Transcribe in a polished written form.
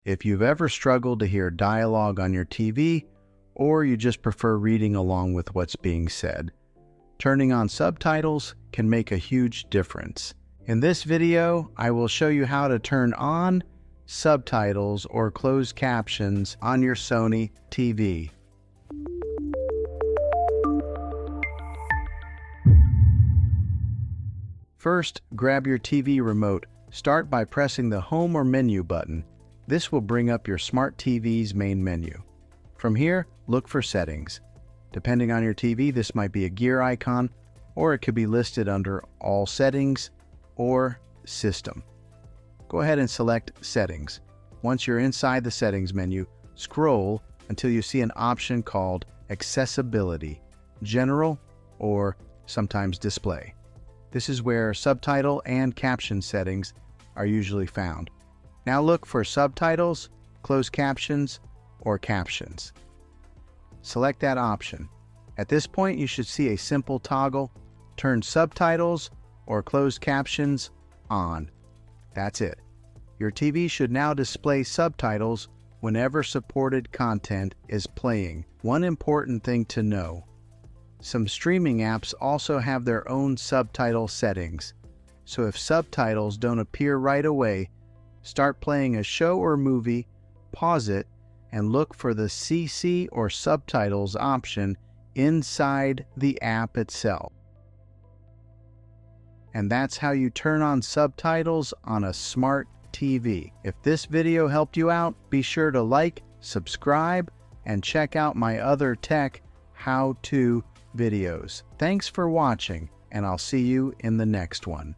If you've ever struggled to hear dialogue on your TV, or you just prefer reading along with what's being said, turning on subtitles can make a huge difference. In this video, I will show you how to turn on subtitles or closed captions on your Sony TV. First, grab your TV remote. Start by pressing the Home or Menu button. This will bring up your Smart TV's main menu. From here, look for Settings. Depending on your TV, this might be a gear icon, or it could be listed under All Settings or System. Go ahead and select Settings. Once you're inside the Settings menu, scroll until you see an option called Accessibility, General, or sometimes Display. This is where subtitle and caption settings are usually found. Now look for Subtitles, Closed Captions, or Captions. Select that option. At this point, you should see a simple toggle. Turn Subtitles or Closed Captions on. That's it. Your TV should now display subtitles whenever supported content is playing. One important thing to know: some streaming apps also have their own subtitle settings. So if subtitles don't appear right away, start playing a show or movie, pause it, and look for the CC or subtitles option inside the app itself. And that's how you turn on subtitles on a Smart TV. If this video helped you out, be sure to like, subscribe, and check out my other tech how-to videos. Thanks for watching, and I'll see you in the next one.